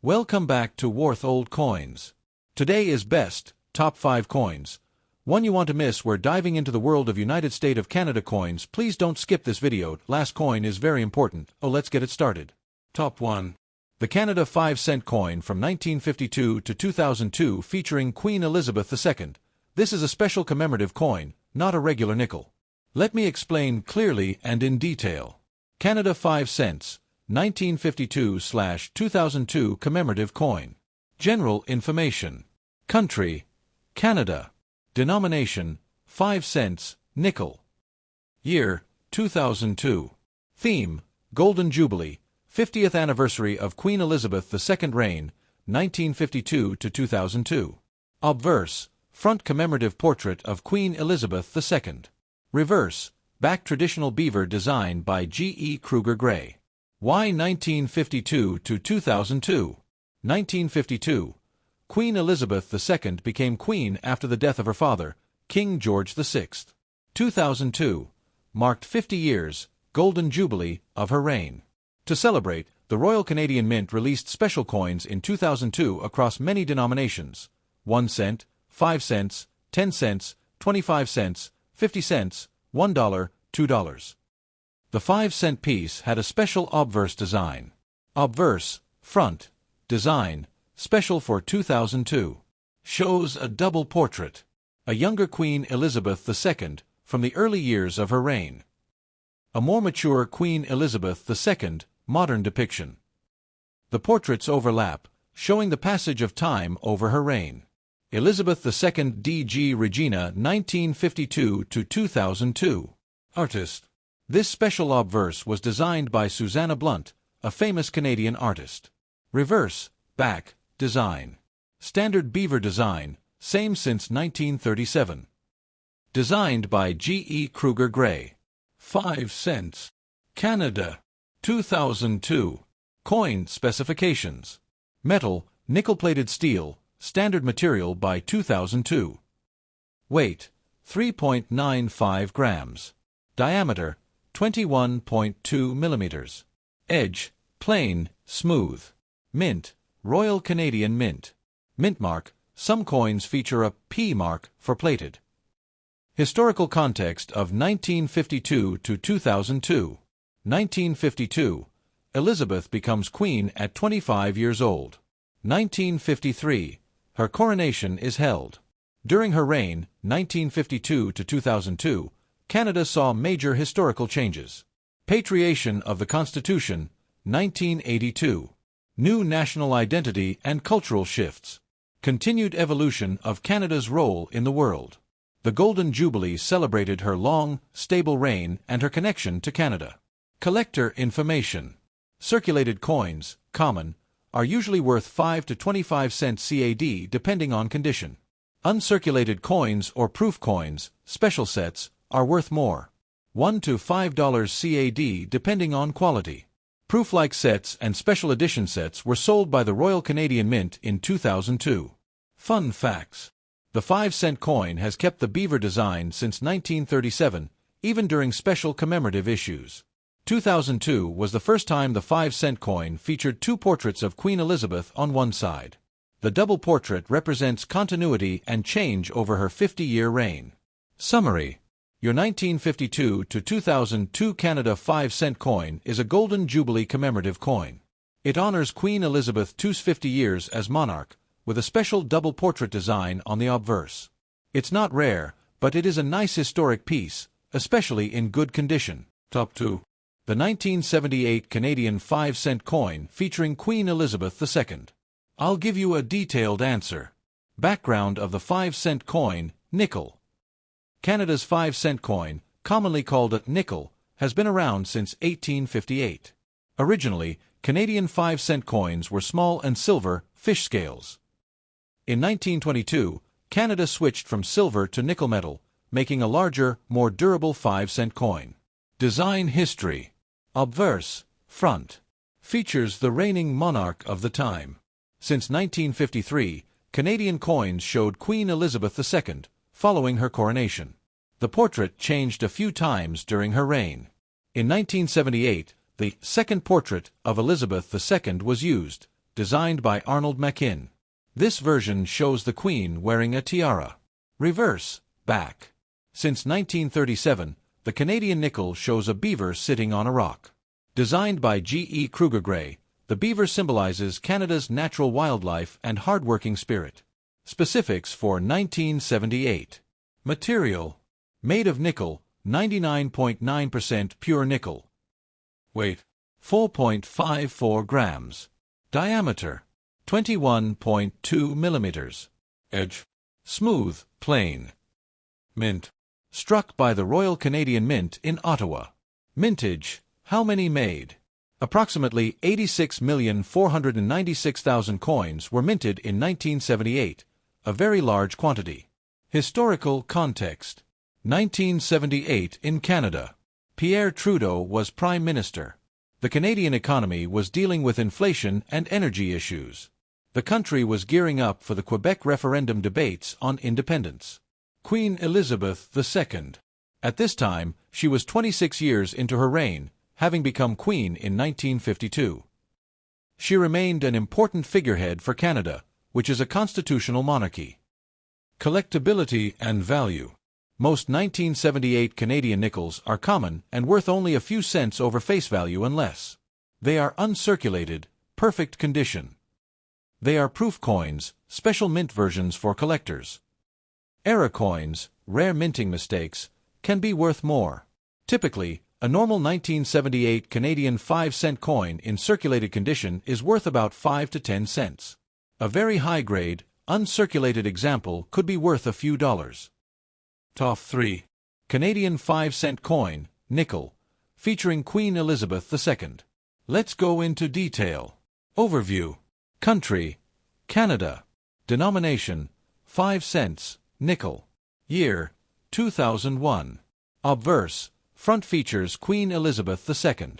Welcome back to Warth Old Coins. Today is best, top 5 coins. One you want to miss. We're diving into the world of United States of Canada coins. Please don't skip this video. Last coin is very important. Let's get it started. Top 1. The Canada 5-cent coin from 1952 to 2002 featuring Queen Elizabeth II. This is a special commemorative coin, not a regular nickel. Let me explain clearly and in detail. Canada 5 cents, 1952/2002 commemorative coin. General information. Country: Canada. Denomination: 5 cents, nickel. Year: 2002. Theme: Golden Jubilee, 50th anniversary of Queen Elizabeth II reign, 1952 to 2002. Obverse: front commemorative portrait of Queen Elizabeth II. Reverse: back traditional beaver design by G.E. Kruger Gray. Why 1952 to 2002? 1952. Queen Elizabeth II became queen after the death of her father, King George VI. 2002. Marked 50 years, Golden Jubilee, of her reign. To celebrate, the Royal Canadian Mint released special coins in 2002 across many denominations: 1 cent, 5 cents, 10 cents, 25 cents, 50 cents, $1, $2. The 5-cent piece had a special obverse design. Obverse, front, design, special for 2002. Shows a double portrait. A younger Queen Elizabeth II, from the early years of her reign. A more mature Queen Elizabeth II, modern depiction. The portraits overlap, showing the passage of time over her reign. Elizabeth II D.G. Regina 1952 to 2002. Artist. This special obverse was designed by Susanna Blunt, a famous Canadian artist. Reverse, back, design. Standard beaver design, same since 1937. Designed by G.E. Kruger Gray. 5 cents. Canada. 2002. Coin specifications. Metal, nickel-plated steel, standard material by 2002. Weight, 3.95 grams. Diameter, 21.2 millimeters. Edge, plain, smooth. Mint, Royal Canadian Mint. Mint mark, some coins feature a P mark for plated. Historical context of 1952 to 2002. 1952. Elizabeth becomes queen at 25 years old. 1953. Her coronation is held. During her reign, 1952 to 2002, Canada saw major historical changes. Patriation of the Constitution, 1982. New national identity and cultural shifts. Continued evolution of Canada's role in the world. The Golden Jubilee celebrated her long, stable reign and her connection to Canada. Collector information. Circulated coins, common, are usually worth 5 to 25 cents CAD depending on condition. Uncirculated coins or proof coins, special sets, are worth more. $1 to $5 CAD depending on quality. Proof-like sets and special edition sets were sold by the Royal Canadian Mint in 2002. Fun facts. The 5-cent coin has kept the beaver design since 1937, even during special commemorative issues. 2002 was the first time the 5-cent coin featured two portraits of Queen Elizabeth on one side. The double portrait represents continuity and change over her 50-year reign. Summary. Your 1952 to 2002 Canada 5-cent coin is a Golden Jubilee commemorative coin. It honors Queen Elizabeth II's 50 years as monarch, with a special double portrait design on the obverse. It's not rare, but it is a nice historic piece, especially in good condition. Top 2. The 1978 Canadian 5-cent coin featuring Queen Elizabeth II. I'll give you a detailed answer. Background of the 5-cent coin, nickel. Canada's 5-cent coin, commonly called a nickel, has been around since 1858. Originally, Canadian 5-cent coins were small and silver, fish scales. In 1922, Canada switched from silver to nickel metal, making a larger, more durable 5-cent coin. Design history. Obverse, front. Features the reigning monarch of the time. Since 1953, Canadian coins showed Queen Elizabeth II, following her coronation. The portrait changed a few times during her reign. In 1978, the second portrait of Elizabeth II was used, designed by Arnold Machin. This version shows the Queen wearing a tiara. Reverse, back. Since 1937, the Canadian nickel shows a beaver sitting on a rock. Designed by G.E. Kruger Gray, the beaver symbolizes Canada's natural wildlife and hard-working spirit. Specifics for 1978. Material: made of nickel, 99.9% pure nickel. Weight: 4.54 grams. Diameter: 21.2 millimeters. Edge: smooth, plain. Mint: struck by the Royal Canadian Mint in Ottawa. Mintage: how many made? Approximately 86,496,000 coins were minted in 1978, a very large quantity. Historical context: 1978 in Canada. Pierre Trudeau was Prime Minister. The Canadian economy was dealing with inflation and energy issues. The country was gearing up for the Quebec referendum debates on independence. Queen Elizabeth II. At this time, she was 26 years into her reign, having become queen in 1952. She remained an important figurehead for Canada, which is a constitutional monarchy. Collectability and value. Most 1978 Canadian nickels are common and worth only a few cents over face value unless they are uncirculated, perfect condition. They are proof coins, special mint versions for collectors. Error coins, rare minting mistakes, can be worth more. Typically, a normal 1978 Canadian 5-cent coin in circulated condition is worth about 5 to 10 cents. A very high-grade, uncirculated example could be worth a few dollars. Top 3. Canadian 5-cent coin, nickel, featuring Queen Elizabeth II. Let's go into detail. Overview. Country: Canada. Denomination: 5 cents, nickel. Year: 2001. Obverse: front features Queen Elizabeth II.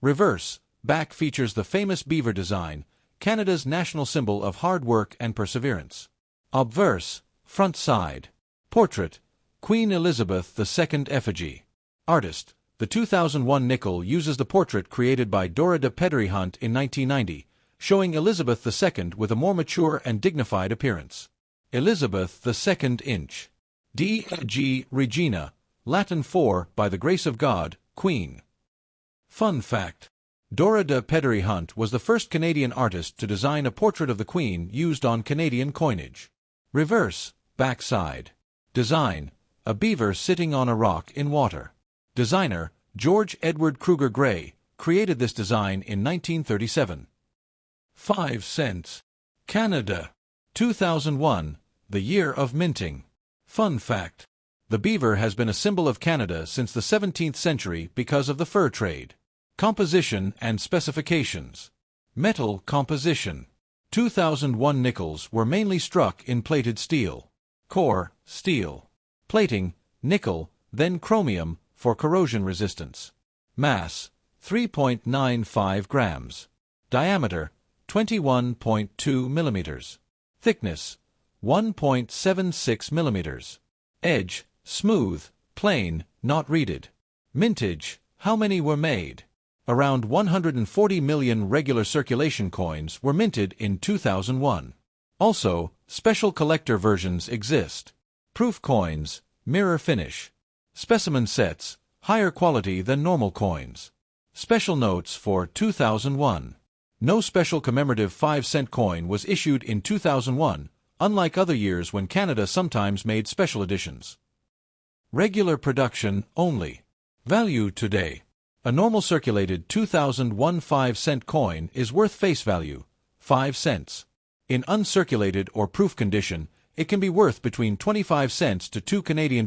Reverse: back features the famous beaver design, Canada's national symbol of hard work and perseverance. Obverse: front side. Portrait: Queen Elizabeth II effigy. Artist: the 2001 nickel uses the portrait created by Dora de Pedery-Hunt in 1990, showing Elizabeth II with a more mature and dignified appearance. Elizabeth II inch. D.G. Regina, Latin for, by the grace of God, Queen. Fun fact: Dora de Pedery-Hunt was the first Canadian artist to design a portrait of the Queen used on Canadian coinage. Reverse, backside. Design: a beaver sitting on a rock in water. Designer: George Edward Kruger Gray, created this design in 1937. 5 cents. Canada. 2001, the year of minting. Fun fact: the beaver has been a symbol of Canada since the 17th century because of the fur trade. Composition and specifications. Metal composition. 2001 nickels were mainly struck in plated steel. Core: steel. Plating: nickel, then chromium, for corrosion resistance. Mass: 3.95 grams. Diameter: 21.2 millimeters. Thickness: 1.76 millimeters. Edge: smooth, plain, not reeded. Mintage: how many were made? Around 140 million regular circulation coins were minted in 2001. Also, special collector versions exist. Proof coins, mirror finish. Specimen sets, higher quality than normal coins. Special notes for 2001. No special commemorative 5-cent coin was issued in 2001, unlike other years when Canada sometimes made special editions. Regular production only. Value today. A normal circulated 2001 5-cent coin is worth face value, 5 cents. In uncirculated or proof condition, it can be worth between 25 cents to $2 Canadian,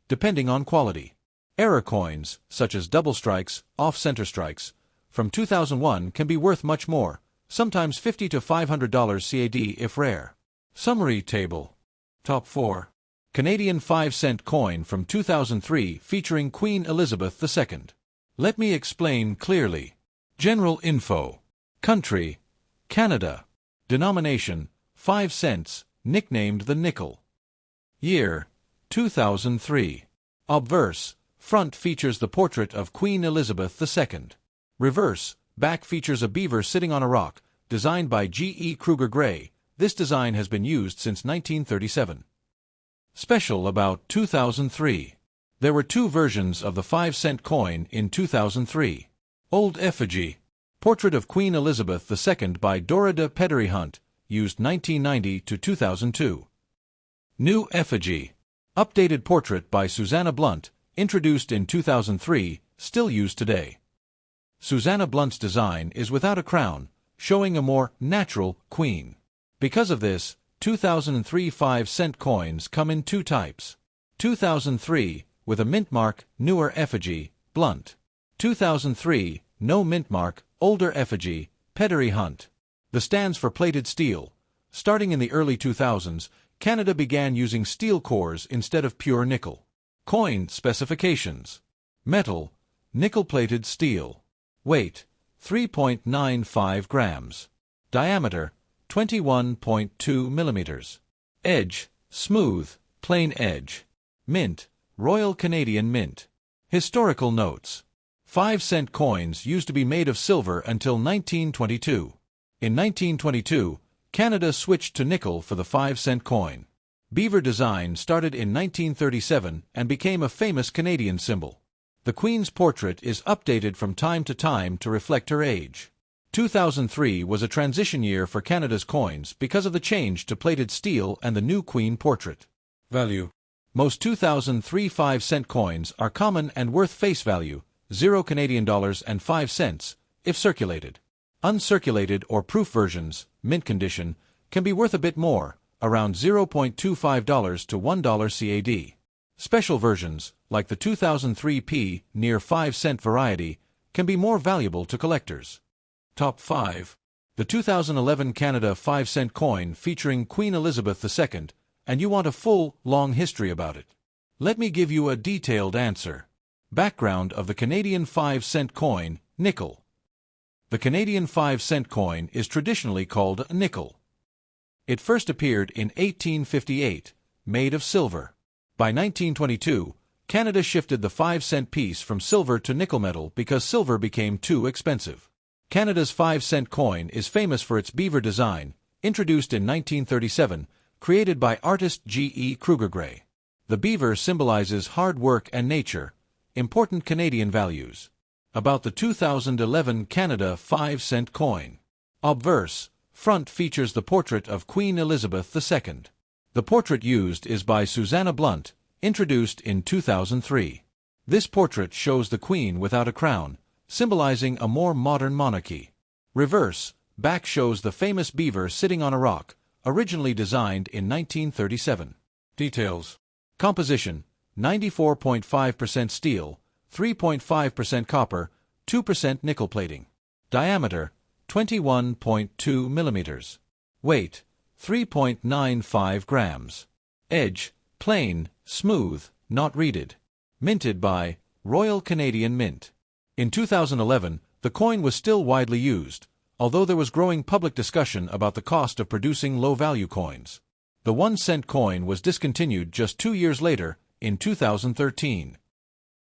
depending on quality. Error coins, such as double strikes, off-center strikes, from 2001 can be worth much more, sometimes $50 to $500 CAD if rare. Summary table. Top 4. Canadian 5-cent coin from 2003 featuring Queen Elizabeth II. Let me explain clearly. General info. Country: Canada. Denomination: 5 cents, nicknamed the nickel. Year: 2003. Obverse: front features the portrait of Queen Elizabeth II. Reverse: back features a beaver sitting on a rock, designed by G.E. Kruger Gray. This design has been used since 1937. Special about 2003. There were two versions of the 5-cent coin in 2003. Old effigy. Portrait of Queen Elizabeth II by Dora de Pedery Hunt, used 1990 to 2002. New effigy. Updated portrait by Susanna Blunt, introduced in 2003, still used today. Susanna Blunt's design is without a crown, showing a more natural queen. Because of this, 2003 5-cent coins come in two types. 2003, with a mint mark, newer effigy, Blunt. 2003, no mint mark, older effigy, Pedery Hunt. The stands for plated steel. Starting in the early 2000s, Canada began using steel cores instead of pure nickel. Coin specifications. Metal, nickel-plated steel. Weight, 3.95 grams. Diameter, 21.2 millimeters. Edge, smooth, plain edge. Mint, Royal Canadian Mint. Historical notes. 5-cent coins used to be made of silver until 1922. In 1922, Canada switched to nickel for the 5-cent coin. Beaver design started in 1937 and became a famous Canadian symbol. The Queen's portrait is updated from time to time to reflect her age. 2003 was a transition year for Canada's coins because of the change to plated steel and the new Queen portrait. Value. Most 2003 5-cent coins are common and worth face value, 0 Canadian dollars and 5 cents, if circulated. Uncirculated or proof versions, mint condition, can be worth a bit more, around $0.25 to $1 CAD. Special versions, like the 2003 near 5-cent variety, can be more valuable to collectors. Top 5. The 2011 Canada 5-cent coin featuring Queen Elizabeth II, and you want a full, long history about it. Let me give you a detailed answer. Background of the Canadian 5-cent coin, nickel. The Canadian 5-cent coin is traditionally called a nickel. It first appeared in 1858, made of silver. By 1922, Canada shifted the 5-cent piece from silver to nickel metal because silver became too expensive. Canada's 5-cent coin is famous for its beaver design, introduced in 1937, created by artist G.E. Kruger Gray. The beaver symbolizes hard work and nature, important Canadian values. About the 2011 Canada 5-cent coin. Obverse, front features the portrait of Queen Elizabeth II. The portrait used is by Susanna Blunt, introduced in 2003. This portrait shows the Queen without a crown, symbolizing a more modern monarchy. Reverse, back shows the famous beaver sitting on a rock, originally designed in 1937. Details. Composition, 94.5% steel, 3.5% copper, 2% nickel plating. Diameter, 21.2 millimeters. Weight, 3.95 grams. Edge, plain, smooth, not reeded. Minted by Royal Canadian Mint. In 2011, the coin was still widely used, although there was growing public discussion about the cost of producing low-value coins. The 1-cent coin was discontinued just 2 years later, in 2013.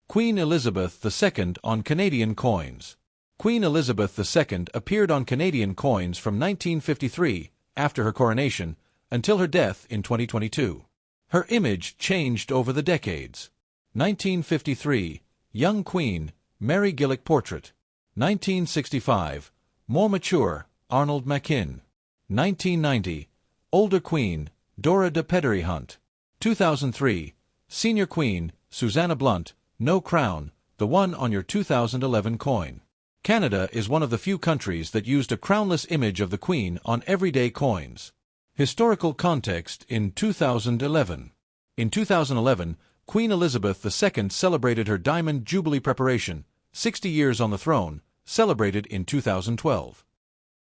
Queen Elizabeth II on Canadian coins. Queen Elizabeth II appeared on Canadian coins from 1953, after her coronation, until her death in 2022. Her image changed over the decades. 1953, Young Queen, Mary Gillick portrait. 1965, more mature, Arnold Mackin. 1990, older Queen, Dora de Pedery Hunt. 2003, Senior Queen, Susanna Blunt, no crown, the one on your 2011 coin. Canada is one of the few countries that used a crownless image of the Queen on everyday coins. Historical context in 2011. In 2011, Queen Elizabeth II celebrated her Diamond Jubilee preparation, 60 years on the throne, celebrated in 2012.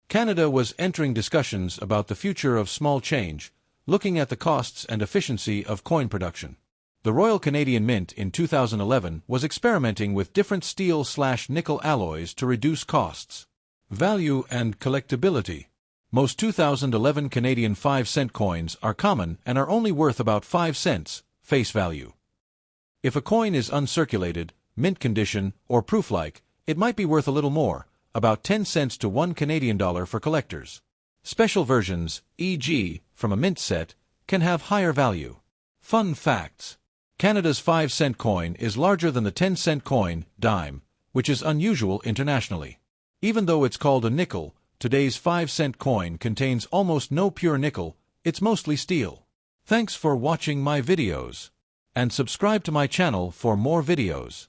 Canada was entering discussions about the future of small change, looking at the costs and efficiency of coin production. The Royal Canadian Mint in 2011 was experimenting with different steel/nickel alloys to reduce costs. Value and collectability. Most 2011 Canadian 5-cent coins are common and are only worth about 5 cents, face value. If a coin is uncirculated, mint condition, or proof-like, it might be worth a little more, about 10 cents to $1 for collectors. Special versions, e.g., from a mint set, can have higher value. Fun facts. Canada's 5-cent coin is larger than the 10-cent coin, dime, which is unusual internationally. Even though it's called a nickel, today's 5-cent coin contains almost no pure nickel, it's mostly steel. Thanks for watching my videos. And subscribe to my channel for more videos.